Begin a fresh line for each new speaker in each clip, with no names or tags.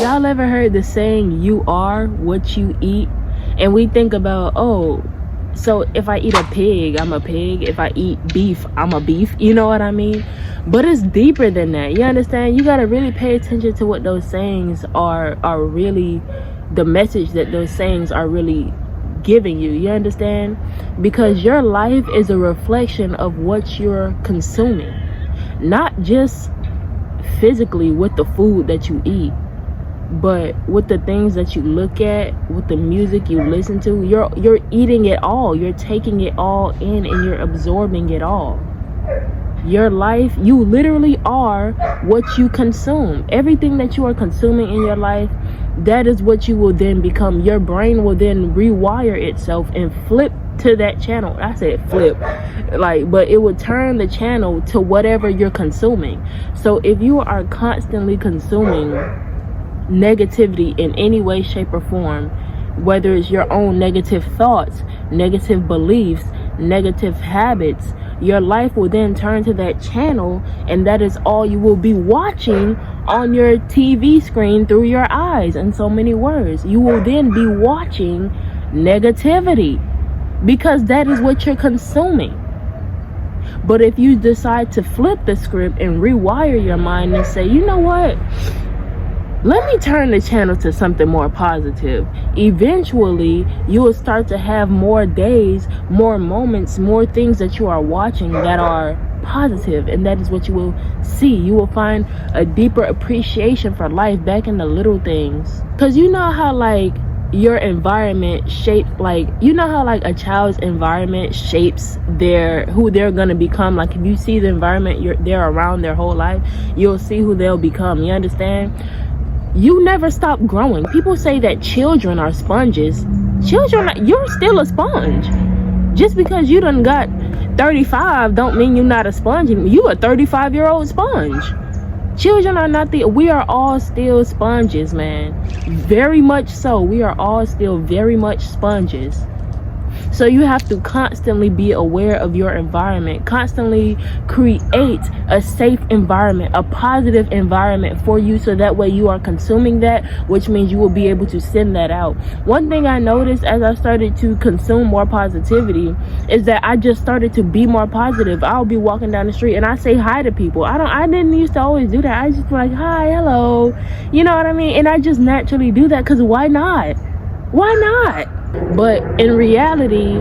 Y'all ever heard the saying, you are what you eat? And we think about, oh, so if I eat a pig, I'm a pig. If I eat beef, I'm a beef. You know what I mean? But it's deeper than that. You understand? You got to really pay attention to what those sayings are really, the message that those sayings are really giving you. You understand? Because your life is a reflection of what you're consuming. Not just physically with the food that you eat, but with the things that you look at, with the music you listen to. You're eating it all. You're taking it all in, and you're absorbing it all. Your life, you literally are what you consume. Everything that you are consuming in your life, that is what you will then become. Your brain will then rewire itself and flip to that channel. I said flip, but it would turn the channel to whatever you're consuming. So if you are constantly consuming negativity in any way, shape, or form, whether it's your own negative thoughts, negative beliefs, negative habits, your life will then turn to that channel, and that is all you will be watching on your TV screen through your eyes. In so many words, you will then be watching negativity, because that is what you're consuming. But if you decide to flip the script and rewire your mind and say, you know what, let me turn the channel to something more positive, eventually you will start to have more days, more moments, more things that you are watching that are positive, and that is what you will see. You will find a deeper appreciation for life back in the little things. Because you know how your environment you know how a child's environment shapes who they're gonna become. If you see the environment they're around their whole life, you'll see who they'll become. You understand? You never stop growing. People say that children are sponges. You're still a sponge. Just because you done got 35 don't mean you're not a sponge. You a 35-year-old sponge. Children are not we are all still sponges, man. Very much so. We are all still very much sponges. So you have to constantly be aware of your environment, constantly create a safe environment, a positive environment for you, so that way you are consuming that, which means you will be able to send that out. One thing I noticed as I started to consume more positivity is that I just started to be more positive. I'll be walking down the street and I say hi to people. I didn't used to always do that. I just be like, hi, hello, you know what I mean? And I just naturally do that, because why not? Why not? But in reality,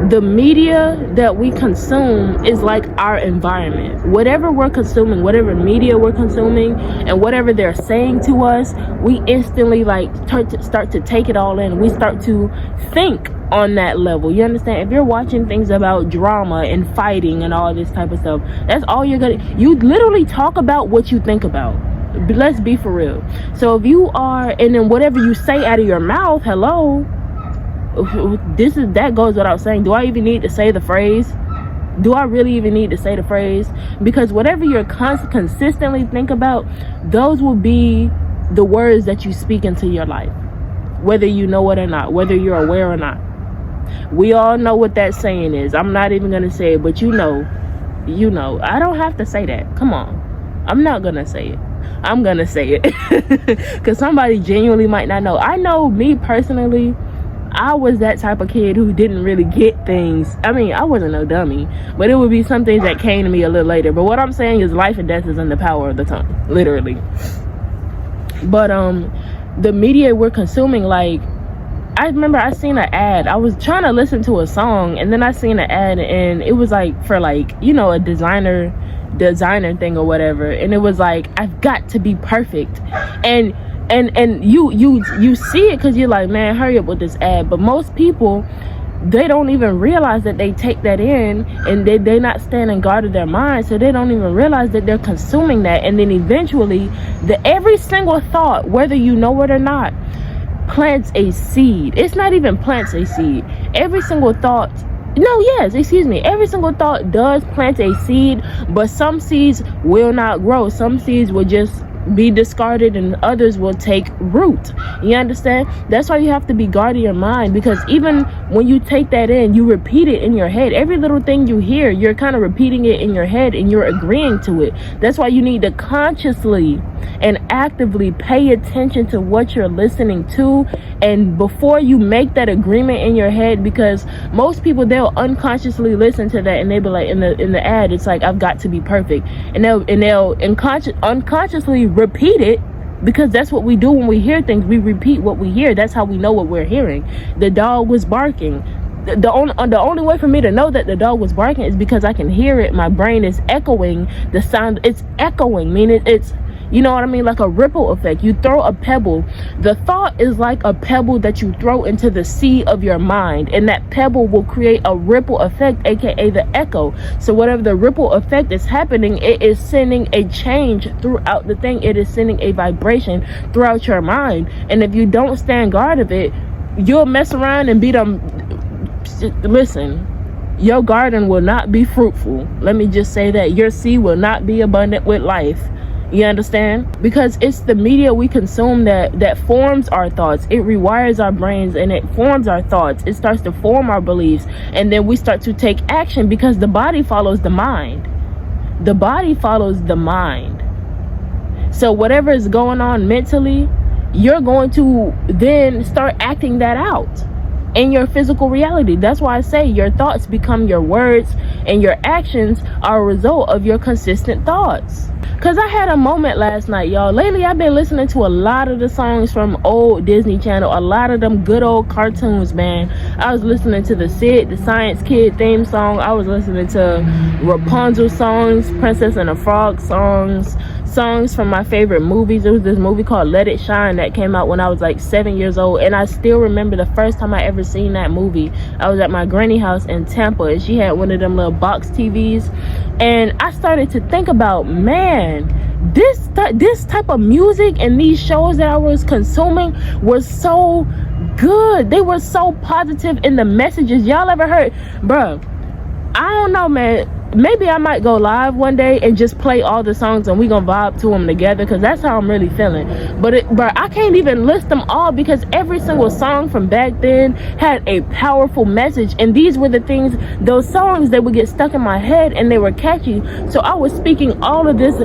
the media that we consume is like our environment. Whatever we're consuming, whatever media we're consuming, and whatever they're saying to us, we instantly start to take it all in. We start to think on that level. You understand? If you're watching things about drama and fighting and all this type of stuff, that's all you literally talk about what you think about. Let's be for real. So if you are, and then whatever you say out of your mouth, hello, that goes without saying. Do I even need to say the phrase? Do I really even need to say the phrase? Because whatever you're consistently think about, those will be the words that you speak into your life, whether you know it or not, whether you're aware or not. We all know what that saying is. I'm not even gonna say it, but you know. I don't have to say that. Come on, I'm not gonna say it. I'm gonna say it because somebody genuinely might not know. I know me personally, I was that type of kid who didn't really get things. I mean, I wasn't no dummy, but it would be some things that came to me a little later. But what I'm saying is, life and death is in the power of the tongue, literally. But the media we're consuming, I remember I seen an ad. I was trying to listen to a song, and then I seen an ad, and it was for a designer thing or whatever, and it was I've got to be perfect, and you see it because you're like, man, hurry up with this ad. But most people, they don't even realize that they take that in, and they're not standing guard of their mind, so they don't even realize that they're consuming that. And then eventually every single thought, whether you know it or not, plants a seed. It's not even plants a seed. Every single thought, every single thought does plant a seed, but some seeds will not grow. Some seeds will just be discarded, and others will take root. You understand? That's why you have to be guarding your mind, because even when you take that in, you repeat it in your head. Every little thing you hear, you're kind of repeating it in your head, and you're agreeing to it. That's why you need to consciously and actively pay attention to what you're listening to. And before you make that agreement in your head, because most people, they'll unconsciously listen to that and they'll be like, in the ad, it's like, I've got to be perfect, and they'll unconsciously repeat it, because that's what we do when we hear things. We repeat what we hear. That's how we know what we're hearing. The dog was barking. The only way for me to know that the dog was barking is because I can hear it. My brain is echoing the sound. It's echoing, meaning it's, you know what I mean, like a ripple effect. You throw a pebble. The thought is like a pebble that you throw into the sea of your mind, and that pebble will create a ripple effect, aka the echo. So whatever the ripple effect is happening, it is sending a change throughout the thing. It is sending a vibration throughout your mind. And if you don't stand guard of it, you'll mess around and be them. Listen, your garden will not be fruitful. Let me just say that. Your seed will not be abundant with life. You understand? Because it's the media we consume that forms our thoughts. It rewires our brains and it forms our thoughts. It starts to form our beliefs, and then we start to take action, because the body follows the mind. The body follows the mind. So whatever is going on mentally, you're going to then start acting that out in your physical reality. That's why I say your thoughts become your words, and your actions are a result of your consistent thoughts. Because I had a moment last night, y'all. Lately, I've been listening to a lot of the songs from old Disney Channel, a lot of them good old cartoons, man. I was listening to the Sid, the Science Kid theme song. I was listening to Rapunzel songs, Princess and the Frog songs from my favorite movies. There was this movie called Let It Shine that came out when I was like 7 years old, and I still remember the first time I ever seen that movie. I was at my granny house in Tampa, and she had one of them little box TVs, and I started to think about, man, this type of music and these shows that I was consuming was so good. They were so positive in the messages. Y'all ever heard, bruh, I don't know, man, maybe I might go live one day and just play all the songs and we gonna vibe to them together, because that's how I'm really feeling. But I can't even list them all, because every single song from back then had a powerful message, and these were the things, those songs that would get stuck in my head and they were catchy. So I was speaking all of this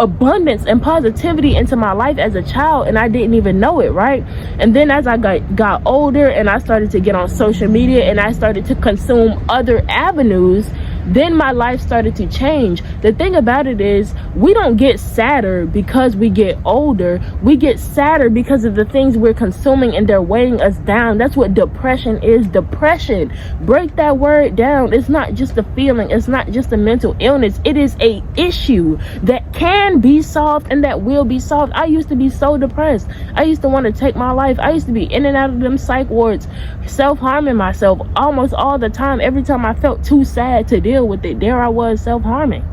abundance and positivity into my life as a child, and I didn't even know it, right? And then as I got older and I started to get on social media and I started to consume other avenues, then my life started to change. The thing about it is, we don't get sadder because we get older. We get sadder because of the things we're consuming, and they're weighing us down. That's what depression is. Depression, break that word down. It's not just a feeling. It's not just a mental illness. It is a issue that can be solved and that will be solved. I used to be so depressed. I used to want to take my life. I used to be in and out of them psych wards, self-harming myself almost all the time. Every time I felt too sad to deal with it, there I was self-harming.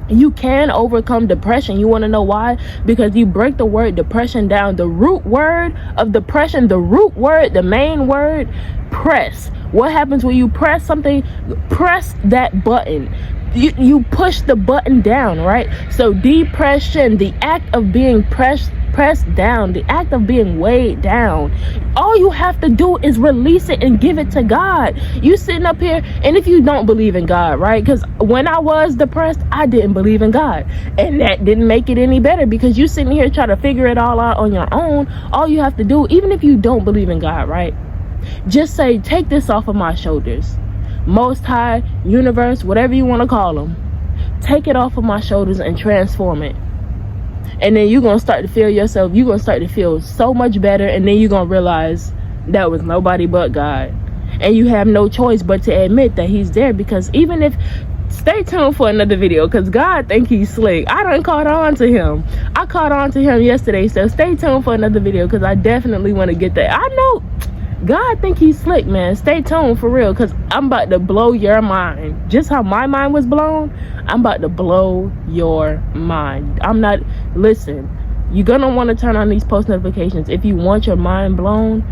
You can overcome depression. You want to know why? Because you break the word depression down. The root word of depression, the root word, the main word, press. What happens when you press something? Press that button. You push the button down, right? So depression, the act of being pressed down, the act of being weighed down. All you have to do is release it and give it to God. You sitting up here, and if you don't believe in God, right? Because when I was depressed, I didn't believe in God, and that didn't make it any better, because you sitting here trying to figure it all out on your own. All you have to do, even if you don't believe in God, right? Just say, take this off of my shoulders. Most High, universe, whatever you want to call them, take it off of my shoulders and transform it. And then you're going to start to feel yourself. You're going to start to feel so much better. And then you're going to realize that was nobody but God. And you have no choice but to admit that he's there. Because even if, stay tuned for another video, because God think he's slick. I done caught on to him. I caught on to him yesterday. So stay tuned for another video, because I definitely want to get that. I know God think he's slick, man. Stay tuned for real, because I'm about to blow your mind. Just how my mind was blown, I'm about to blow your mind. Listen, you're gonna want to turn on these post notifications. If you want your mind blown,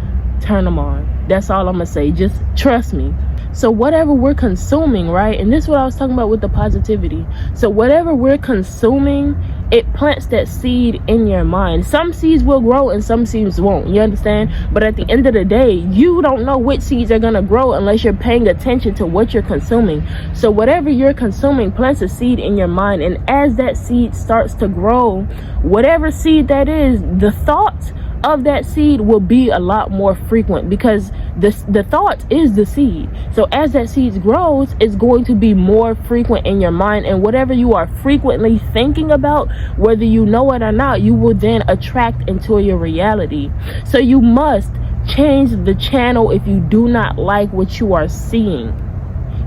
turn them on. That's all I'm gonna say. Just trust me. So whatever we're consuming, right? And this is what I was talking about with the positivity. So whatever we're consuming it plants that seed in your mind. Some seeds will grow and some seeds won't, you understand? But at the end of the day, you don't know which seeds are going to grow unless you're paying attention to what you're consuming. So whatever you're consuming plants a seed in your mind, and as that seed starts to grow, whatever seed that is, the thought of that seed will be a lot more frequent, because the thought is the seed. So as that seed grows, it's going to be more frequent in your mind, and whatever you are frequently thinking about, whether you know it or not, you will then attract into your reality. So you must change the channel if you do not like what you are seeing.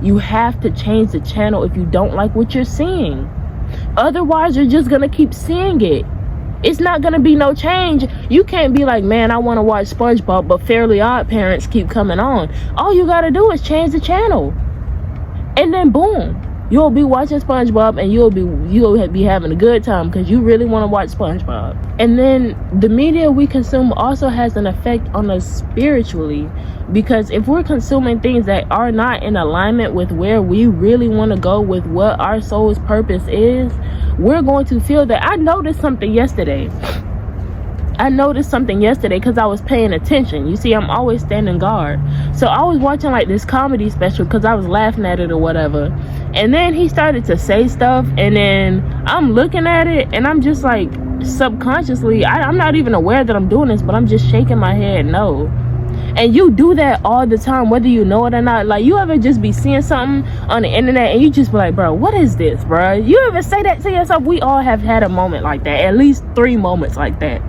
You have to change the channel if you don't like what you're seeing. Otherwise, you're just gonna keep seeing it. It's not gonna be no change. You can't be like, man, I want to watch SpongeBob, but Fairly Odd Parents keep coming on. All you gotta do is change the channel, and then boom, you'll be watching SpongeBob, and you'll be having a good time because you really want to watch SpongeBob. And then the media we consume also has an effect on us spiritually, because if we're consuming things that are not in alignment with where we really want to go, with what our soul's purpose is, we're going to feel that. I noticed something yesterday because I was paying attention. You see, I'm always standing guard. So I was watching like this comedy special because I was laughing at it or whatever. And then he started to say stuff, and then I'm looking at it, and I'm just like, subconsciously, I'm not even aware that I'm doing this, but I'm just shaking my head no. And you do that all the time, whether you know it or not. Like, you ever just be seeing something on the internet and you just be like, bro, what is this, bro? You ever say that to yourself? We all have had a moment like that, at least 3 moments like that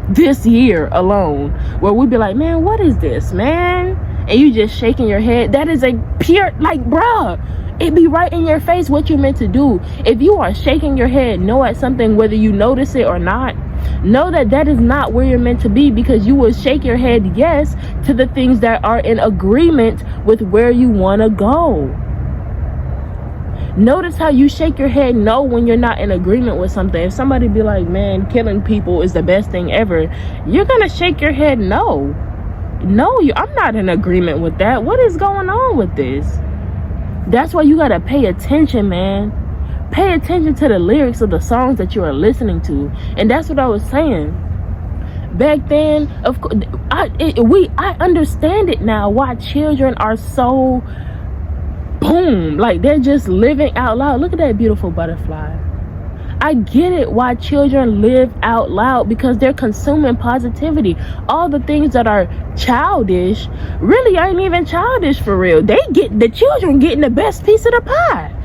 this year alone, where we be like, man, what is this, man? And you just shaking your head. That is a pure, like, bruh, it be right in your face what you're meant to do. If you are shaking your head no at something, whether you notice it or not, know that that is not where you're meant to be, because you will shake your head yes to the things that are in agreement with where you want to go. Notice how you shake your head no when you're not in agreement with something. If somebody be like, man, killing people is the best thing ever, you're gonna shake your head no. I'm not in agreement with that. What is going on with this? That's why you gotta pay attention, man. Pay attention to the lyrics of the songs that you are listening to. And that's what I was saying. Back then, of course, I understand it now, why children are so boom, like they're just living out loud. Look at that beautiful butterfly. I get it why children live out loud, because they're consuming positivity. All the things that are childish really ain't even childish for real. The children getting the best piece of the pie.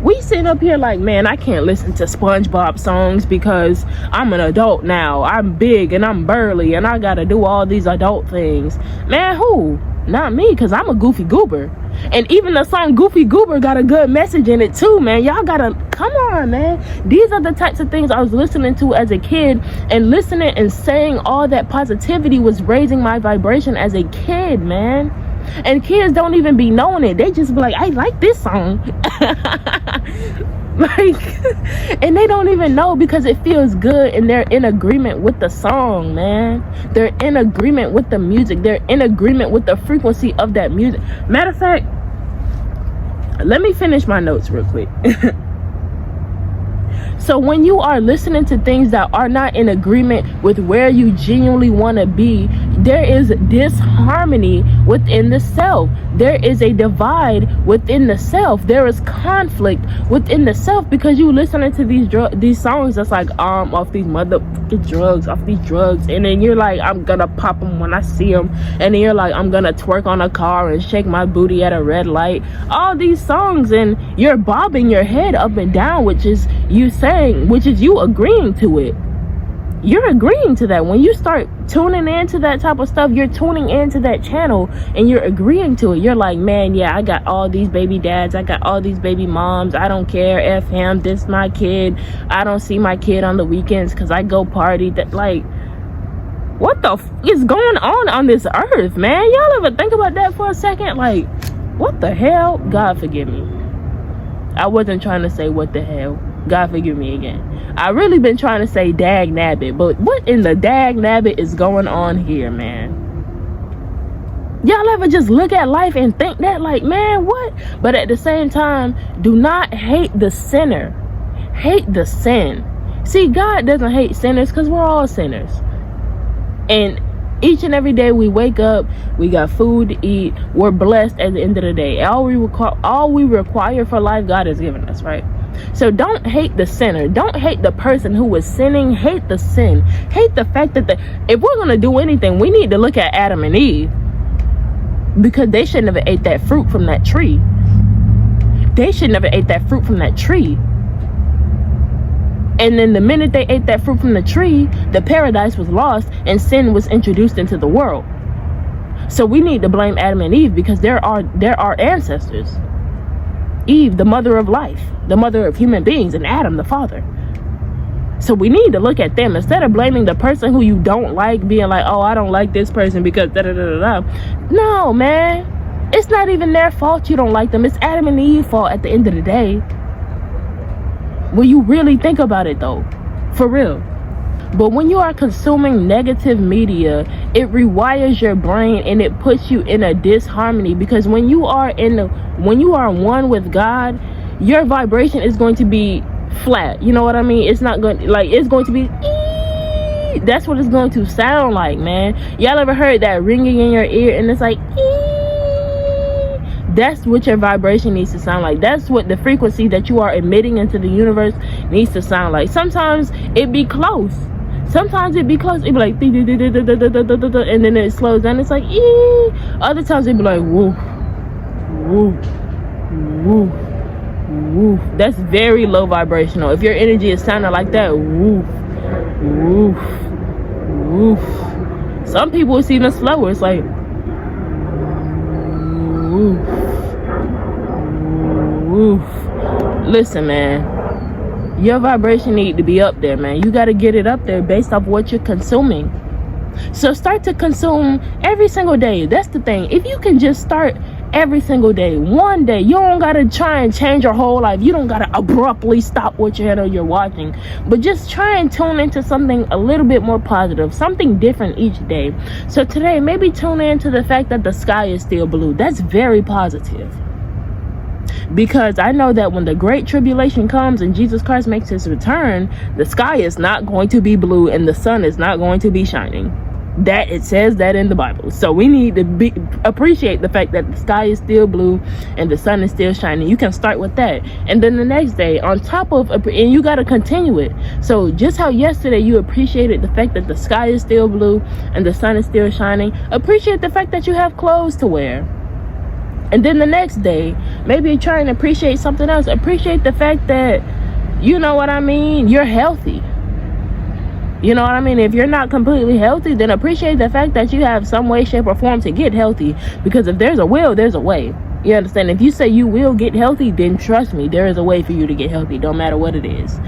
We sit up here like, man, I can't listen to SpongeBob songs because I'm an adult now. I'm big and I'm burly and I gotta do all these adult things. Man, who? Not me, because I'm a goofy goober. And even the song Goofy Goober got a good message in it too, man. Y'all gotta, come on, man. These are the types of things I was listening to as a kid, and listening and saying all that positivity was raising my vibration as a kid, man. And kids don't even be knowing it. They just be like, I like this song. Like, and they don't even know, because it feels good and they're in agreement with the song, man. They're in agreement with the music. They're in agreement with the frequency of that music. Matter of fact, let me finish my notes real quick. So when you are listening to things that are not in agreement with where you genuinely want to be, there is disharmony within the self. There is a divide within the self. There is conflict within the self, because you listening to these songs that's like, off these motherfucking drugs, and then you're like, I'm gonna pop them when I see them, and then you're like, I'm gonna twerk on a car and shake my booty at a red light. All these songs, and you're bobbing your head up and down, which is you saying, which is you agreeing to it. You're agreeing to that. When you start tuning into that type of stuff, you're tuning into that channel and you're agreeing to it. You're like, man, yeah, I got all these baby dads, I got all these baby moms, I don't care, F him, this my kid, I don't see my kid on the weekends because I go party. That, like, what the is going on this earth, man? Y'all ever think about that for a second? Like, what the hell? God forgive me. I wasn't trying to say what the hell. God forgive me again. I really been trying to say dag nabbit, but what in the dag nabbit is going on here, man? Y'all ever just look at life and think that, like, man, what? But at the same time, do not hate the sinner. Hate the sin. See, God doesn't hate sinners because we're all sinners. And each and every day we wake up, we got food to eat, we're blessed at the end of the day. All we require for life, God has given us, right? So don't hate the sinner. Don't hate the person who was sinning. Hate the sin. Hate the fact that if we're going to do anything, we need to look at Adam and Eve, because they should never ate that fruit from that tree. They should never ate that fruit from that tree. And then the minute they ate that fruit from the tree, the paradise was lost and sin was introduced into the world. So we need to blame Adam and Eve, because they're our ancestors. Eve, the mother of life, the mother of human beings, and Adam, the father. So we need to look at them instead of blaming the person who you don't like, being like, oh, I don't like this person because da da da da da. No, man. It's not even their fault you don't like them. It's Adam and Eve's fault at the end of the day. When you really think about it, though, for real. But when you are consuming negative media, it rewires your brain and it puts you in a disharmony, because when you are one with God, your vibration is going to be flat. You know what I mean? It's not going, like, it's going to be ee. That's what it's going to sound like, man. Y'all ever heard that ringing in your ear and it's like ee? That's what your vibration needs to sound like. That's what the frequency that you are emitting into the universe needs to sound like. Sometimes it be close. Sometimes it be close. It be like, and then it slows down. It's like, ee. Other times it be like, woo, woo, woo, woo. That's very low vibrational. If your energy is sounding like that, woo, woo, woo. Some people it's even slower. It's like, woo. Oof. Listen, man, your vibration need to be up there, man. You got to get it up there based off what you're consuming. So start to consume every single day. That's the thing. If you can just start every single day, one day, you don't got to try and change your whole life. You don't got to abruptly stop what you're watching, but just try and tune into something a little bit more positive, something different each day. So today, maybe tune into the fact that the sky is still blue. That's very positive. Because I know that when the great tribulation comes and Jesus Christ makes his return, the sky is not going to be blue and the sun is not going to be shining. That it says that in the Bible. So we need to appreciate the fact that the sky is still blue and the sun is still shining. You can start with that, and then the next day on top of, and you got to continue it. So just how yesterday you appreciated the fact that the sky is still blue and the sun is still shining, appreciate the fact that you have clothes to wear. And then the next day, maybe try and appreciate something else. Appreciate the fact that, you know what I mean, you're healthy. You know what I mean? If you're not completely healthy, then appreciate the fact that you have some way, shape, or form to get healthy. Because if there's a will, there's a way. You understand? If you say you will get healthy, then trust me, there is a way for you to get healthy. Don't matter what it is.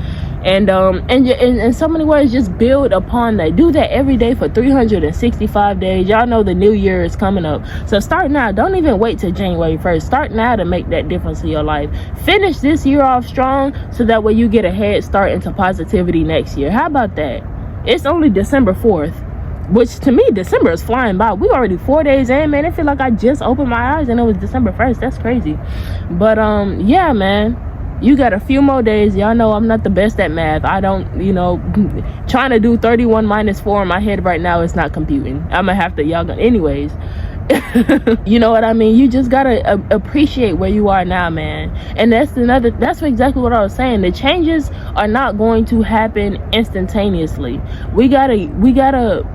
And in so many words, just build upon that. Do that every day for 365 days. Y'all know the new year is coming up. So start now. Don't even wait till January 1st. Start now to make that difference in your life. Finish this year off strong so that way you get a head start into positivity next year. How about that? It's only December 4th. Which to me, December is flying by. We already 4 days in, man. I feel like I just opened my eyes and it was December 1st. That's crazy. But yeah, man. You got a few more days. Y'all know I'm not the best at math. I don't, trying to do 31 minus 4 in my head right now is not computing. I'm gonna have to, anyways. You know what I mean? You just gotta appreciate where you are now, man. And that's exactly what I was saying. The changes are not going to happen instantaneously. We gotta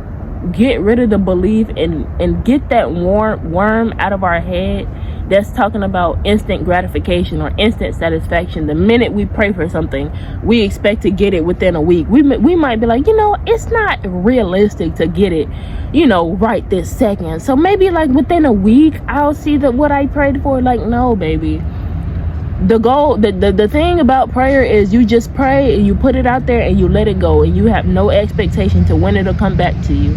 get rid of the belief and get that worm out of our head that's talking about instant gratification or instant satisfaction. The minute we pray for something, we expect to get it within a week. We might be like, it's not realistic to get it, right this second. So maybe like within a week, I'll see that what I prayed for. Like, no, baby. The goal, the thing about prayer is you just pray and you put it out there and you let it go, and you have no expectation to when it'll come back to you.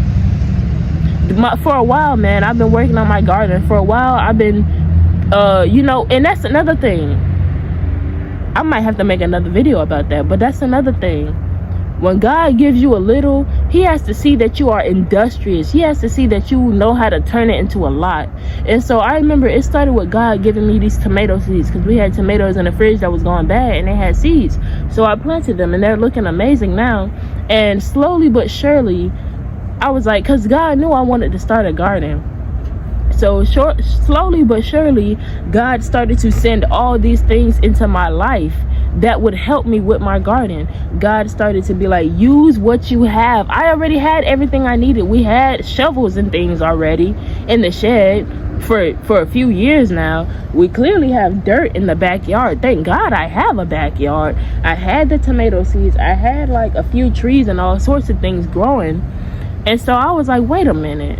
For a while, man, I've been working on my garden. For a while, I've been and that's another thing. I might have to make another video about that, but that's another thing. When God gives you a little, He has to see that you are industrious. He has to see that you know how to turn it into a lot. And so I remember it started with God giving me these tomato seeds, because we had tomatoes in the fridge that was going bad and they had seeds. So I planted them and they're looking amazing now. And slowly but surely, I was like, because God knew I wanted to start a garden. So slowly but surely, God started to send all these things into my life that would help me with my garden. God started to be like, use what you have. I already had everything I needed. We had shovels and things already in the shed for a few years now. We clearly have dirt in the backyard. Thank God I have a backyard. I had the tomato seeds. I had like a few trees and all sorts of things growing. And so I was like, wait a minute.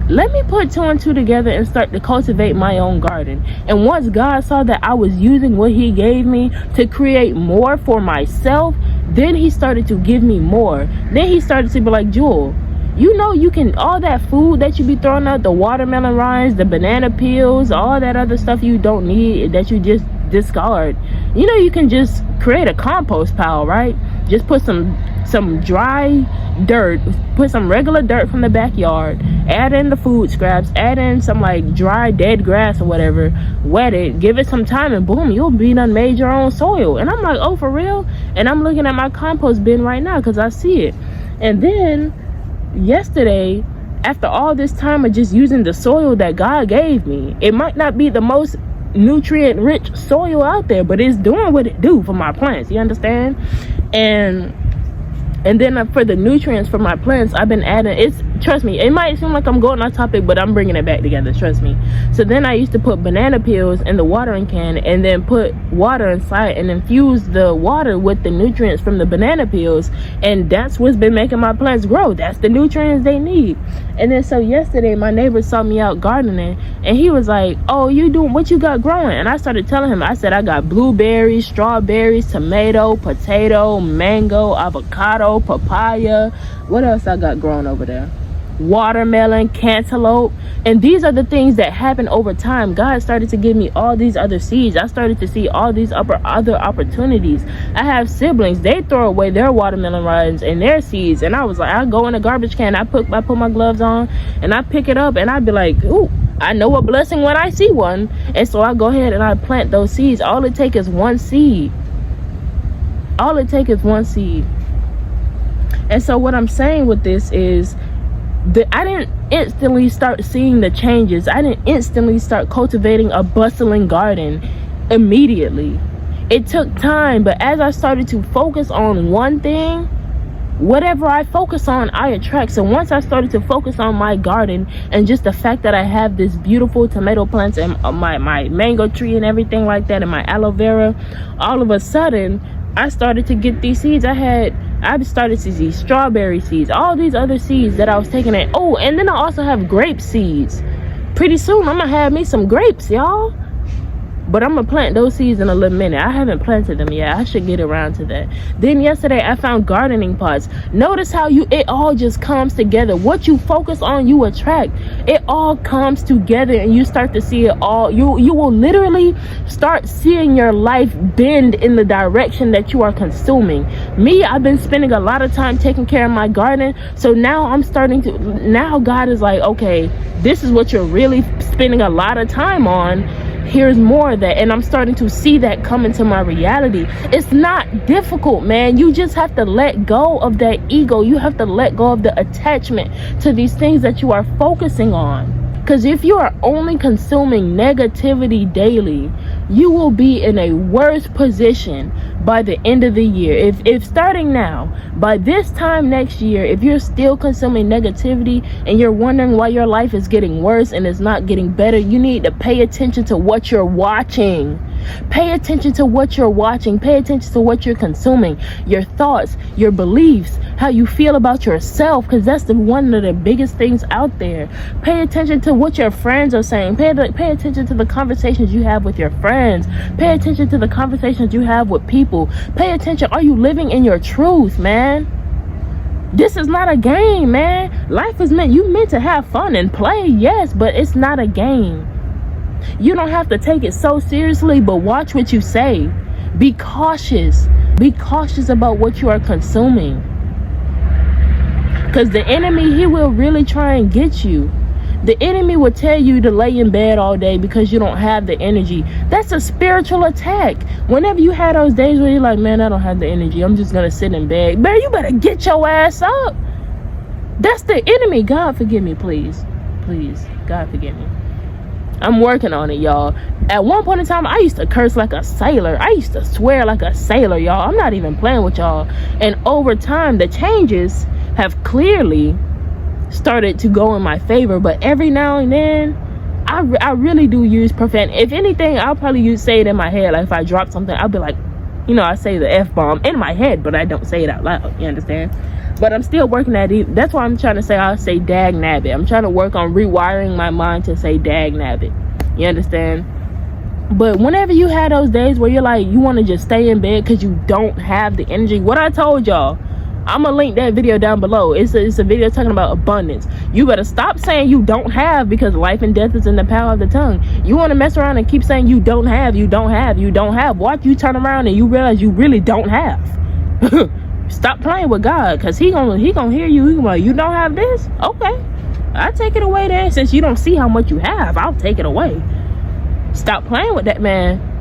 Let me put 2 and 2 together and start to cultivate my own garden. And once God saw that I was using what he gave me to create more for myself, then he started to give me more. Then he started to be like, Jewel, you know, you can, all that food that you be throwing out, the watermelon rinds, the banana peels, all that other stuff you don't need, that you just discard, you know, you can just create a compost pile, right? Just put some dry dirt, put some regular dirt from the backyard, add in the food scraps, add in some like dry dead grass or whatever, wet it, give it some time, and boom, you'll be done made your own soil. And I'm like, oh, for real? And I'm looking at my compost bin right now because I see it. And then yesterday, after all this time of just using the soil that God gave me, it might not be the most nutrient rich soil out there, but it's doing what it do for my plants, you understand? And then for the nutrients for my plants, I've been adding, trust me, it might seem like I'm going off topic, but I'm bringing it back together, trust me. So then I used to put banana peels in the watering can and then put water inside and infuse the water with the nutrients from the banana peels. And that's what's been making my plants grow. That's the nutrients they need. And then so yesterday, my neighbor saw me out gardening and he was like, oh, you doing, what you got growing? And I started telling him, I said, I got blueberries, strawberries, tomato, potato, mango, avocado, papaya. What else I got growing over there? Watermelon, cantaloupe. And these are the things that happen over time. God started to give me all these other seeds. I started to see all these other opportunities. I have siblings, they throw away their watermelon rinds and their seeds, and I was like, I go in a garbage can, I put my gloves on and I pick it up and I'd be like, ooh, I know a blessing when I see one. And so I go ahead and I plant those seeds. All it takes is one seed. All it takes is one seed. And so what I'm saying with this is that I didn't instantly start seeing the changes. I didn't instantly start cultivating a bustling garden immediately. It took time, but as I started to focus on one thing, whatever I focus on, I attract. So once I started to focus on my garden and just the fact that I have this beautiful tomato plants and my mango tree and everything like that and my aloe vera, all of a sudden I started to get these seeds. I started to see strawberry seeds, all these other seeds that I was taking in. Oh, and then I also have grape seeds. Pretty soon I'm gonna have me some grapes, y'all. But I'm gonna plant those seeds in a little minute. I haven't planted them yet. I should get around to that. Then yesterday I found gardening pots. Notice how it all just comes together. What you focus on, you attract. It all comes together and you start to see it all. You will literally start seeing your life bend in the direction that you are consuming. Me, I've been spending a lot of time taking care of my garden. So now now God is like, okay, this is what you're really spending a lot of time on. Here's more of that, and I'm starting to see that come into my reality. It's not difficult, man. You just have to let go of that ego. You have to let go of the attachment to these things that you are focusing on. Because if you are only consuming negativity daily, you will be in a worse position by the end of the year. If starting now, by this time next year, if you're still consuming negativity and you're wondering why your life is getting worse and it's not getting better, you need to pay attention to what you're watching. Pay attention to what you're watching. Pay attention to what you're consuming, your thoughts, your beliefs, how you feel about yourself, because that's one of the biggest things out there. Pay attention to what your friends are saying. Pay attention to the conversations you have with your friends. Pay attention to the conversations you have with people. Pay attention. Are you living in your truth, man? This is not a game, man. Life is you meant to have fun and play, yes, but it's not a game. You don't have to take it so seriously, but watch what you say. Be cautious. Be cautious about what you are consuming. Because the enemy, he will really try and get you. The enemy will tell you to lay in bed all day because you don't have the energy. That's a spiritual attack. Whenever you have those days where you're like, man, I don't have the energy, I'm just gonna sit in bed. Man, you better get your ass up. That's the enemy. God forgive me, please. Please, God forgive me. I'm working on it, y'all. At one point in time, I used to curse like a sailor. I used to swear like a sailor, y'all. I'm not even playing with y'all. And over time, the changes have clearly started to go in my favor. But every now and then, I really do use profanity. If anything, I'll probably say it in my head. Like if I drop something, I'll be like, I say the F-bomb in my head, but I don't say it out loud. You understand? But I'm still working at it. That's why I'm trying to say, I'll say dag nabbit. I'm trying to work on rewiring my mind to say dag nabbit. You understand? But whenever you have those days where you're like, you want to just stay in bed because you don't have the energy, what I told y'all, I'm gonna link that video down below. It's a video talking about abundance. You better stop saying you don't have, because life and death is in the power of the tongue. You want to mess around and keep saying you don't have, you don't have, you don't have. Watch you turn around and you realize you really don't have. Stop playing with God, because he gonna hear you. He gonna be like, you don't have this? Okay, I'll take it away then. Since you don't see how much you have, I'll take it away. Stop playing with that, man.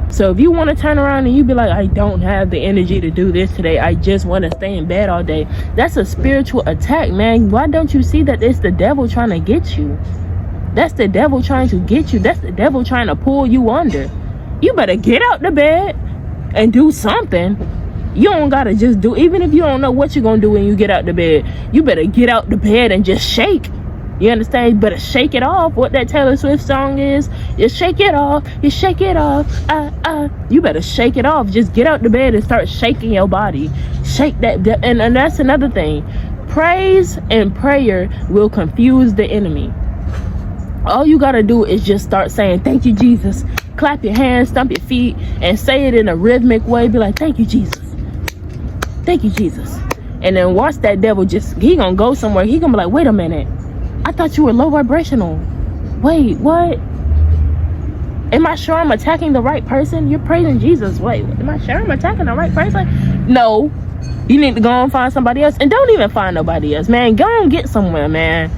So if you want to turn around and you be like, I don't have the energy to do this today, I just want to stay in bed all day, that's a spiritual attack, man. Why don't you see that it's the devil trying to get you? That's the devil trying to get you. That's the devil trying to pull you under. You better get out the bed and do something. You don't gotta just do, even if you don't know what you're gonna do when you get out the bed, you better get out the bed and just shake. You understand? You better shake it off. What that Taylor Swift song is, you shake it off, you shake it off. You better shake it off. Just get out the bed and start shaking your body. Shake that. And that's another thing. Praise and prayer will confuse the enemy. All you gotta do is just start saying, thank you, Jesus. Clap your hands, stomp your feet, and say it in a rhythmic way. Be like, thank you, Jesus. Thank you, Jesus. And then watch that devil he gonna go somewhere. He gonna be like, wait a minute. I thought you were low vibrational. Wait, what? Am I sure I'm attacking the right person? You're praising Jesus. Wait, am I sure I'm attacking the right person? No. You need to go and find somebody else. And don't even find nobody else, man. Go and get somewhere, man.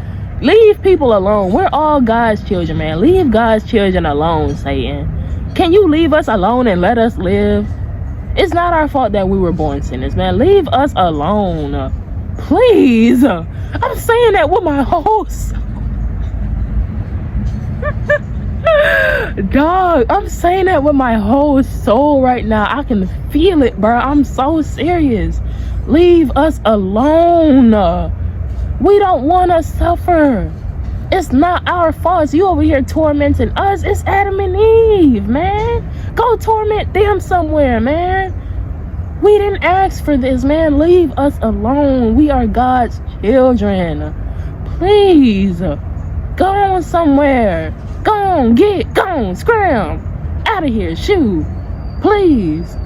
Leave people alone. We're all God's children, man. Leave God's children alone, Satan. Can you leave us alone and let us live? It's not our fault that we were born sinners, man. Leave us alone. Please. I'm saying that with my whole soul. Dog, I'm saying that with my whole soul right now. I can feel it, bro. I'm so serious. Leave us alone. We don't want to suffer. It's not our fault. It's you over here tormenting us. It's Adam and Eve, man. Go torment them somewhere, man. We didn't ask for this, man. Leave us alone. We are God's children. Please. Go on somewhere. Go on, scram. Out of here, shoot. Please.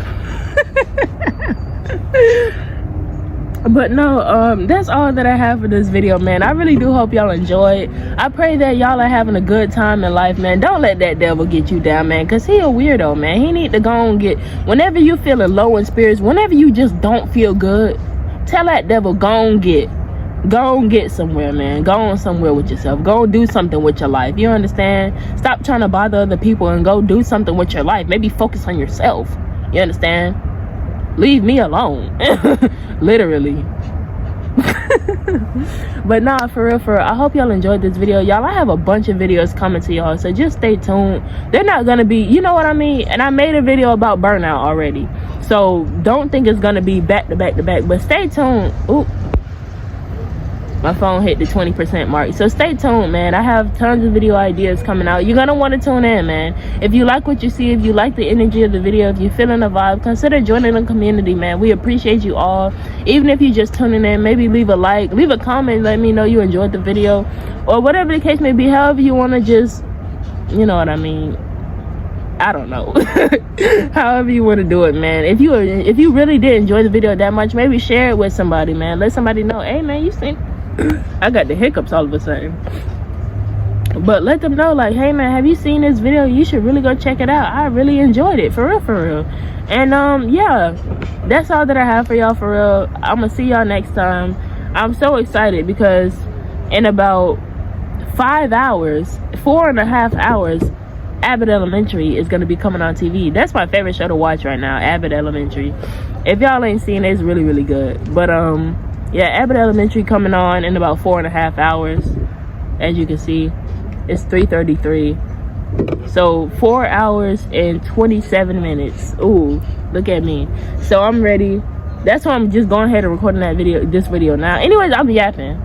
But no, that's all that I have for this video, man. I really do hope y'all enjoy it. I pray that y'all are having a good time in life, man. Don't let that devil get you down, man, because he a weirdo, man. He need to go and whenever you feeling low in spirits, whenever you just don't feel good, tell that devil, go and get somewhere, man. Go on somewhere with yourself. Go and do something with your life. You understand? Stop trying to bother other people and go do something with your life. Maybe focus on yourself. You understand? Leave me alone. Literally. But nah, for real, I hope y'all enjoyed this video, y'all. I have a bunch of videos coming to y'all, so just stay tuned. They're not gonna be, you know what I mean, and I made a video about burnout already, so don't think it's gonna be back to back to back, but stay tuned. Oop, my phone hit the 20% mark, so stay tuned, man. I have tons of video ideas coming out. You're gonna want to tune in, man. If you like what you see, if you like the energy of the video, if you're feeling the vibe, consider joining the community, man. We appreciate you all. Even if you're just tuning in, maybe leave a like, leave a comment, let me know you enjoyed the video, or whatever the case may be. However you want to just, you know what I mean, I don't know. However you want to do it, man. If you really did enjoy the video that much, maybe share it with somebody, man. Let somebody know, hey man, you seen, I got the hiccups all of a sudden. But let them know, like, hey man, have you seen this video? You should really go check it out. I really enjoyed it, for real. And yeah, that's all that I have for y'all, for real. I'm gonna see y'all next time. I'm so excited because in about 5 hours, 4.5 hours, Abbott Elementary is going to be coming on TV. That's my favorite show to watch right now, Abbott Elementary. If y'all ain't seen it, it's really, really good. But yeah, Abbott Elementary coming on in about 4.5 hours. As you can see, it's 3:33. So 4 hours and 27 minutes. Ooh, look at me. So I'm ready. That's why I'm just going ahead and recording this video now. Anyways, I'm yapping.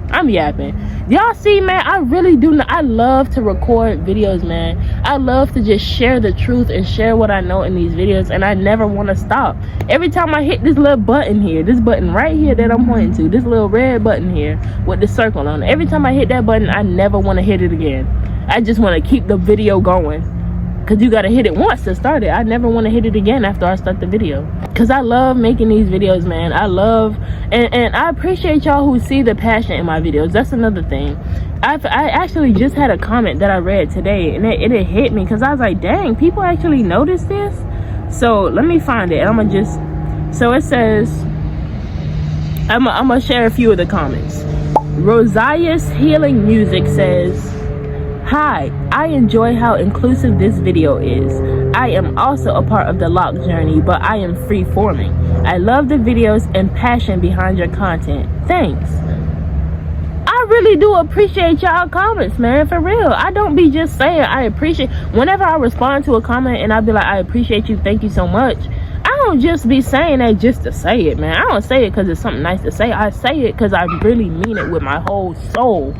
Y'all see, man, I really do. I love to record videos, man. I love to just share the truth and share what I know in these videos, and I never want to stop. Every time I hit this little button here, this button right here that I'm pointing to, this little red button here with the circle on it, every time I hit that button, I never want to hit it again. I just want to keep the video going. Because you got to hit it once to start it. I never want to hit it again after I start the video. Because I love making these videos, man. I love, and I appreciate y'all who see the passion in my videos. That's another thing. I actually just had a comment that I read today, and it hit me. Because I was like, dang, people actually notice this? So let me find it. I'm going to just, so it says, I'm going to share a few of the comments. Rosias Healing Music says, hi, I enjoy how inclusive this video is. I am also a part of the lock journey, but I am free forming. I love the videos and passion behind your content. Thanks. I really do appreciate y'all comments, man, for real. I don't be just saying I appreciate. Whenever I respond to a comment and I be like, I appreciate you, thank you so much, I don't just be saying that just to say it, man. I don't say it because it's something nice to say. I say it because I really mean it with my whole soul.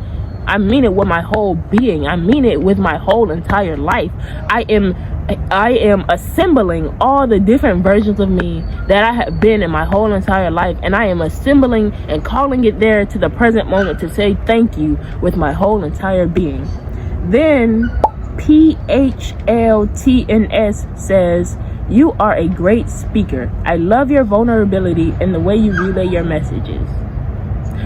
I mean it with my whole being. I mean it with my whole entire life. I am assembling all the different versions of me that I have been in my whole entire life, and I am assembling and calling it there to the present moment to say thank you with my whole entire being. Then PHLTNS says, you are a great speaker. I love your vulnerability and the way you relay your messages.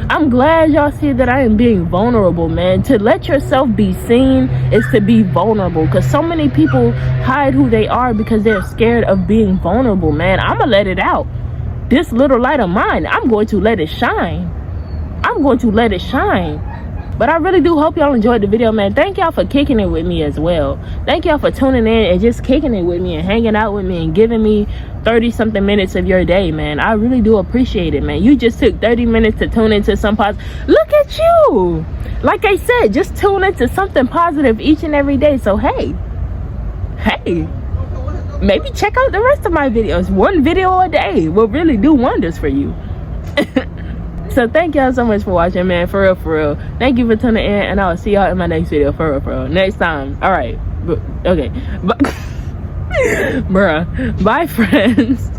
I'm glad y'all see that I am being vulnerable, man. To let yourself be seen is to be vulnerable, because so many people hide who they are because they're scared of being vulnerable, man. I'm gonna let it out. This little light of mine, I'm going to let it shine. I'm going to let it shine. But I really do hope y'all enjoyed the video, man. Thank y'all for kicking it with me as well. Thank y'all for tuning in and just kicking it with me and hanging out with me and giving me 30-something minutes of your day, man. I really do appreciate it, man. You just took 30 minutes to tune into some positive. Look at you. Like I said, just tune into something positive each and every day. So, hey, maybe check out the rest of my videos. One video a day will really do wonders for you. So thank y'all so much for watching, man. For real, for real. Thank you for tuning in, and I'll see y'all in my next video. For real. Next time. All right. Okay. Bruh. Bye, friends.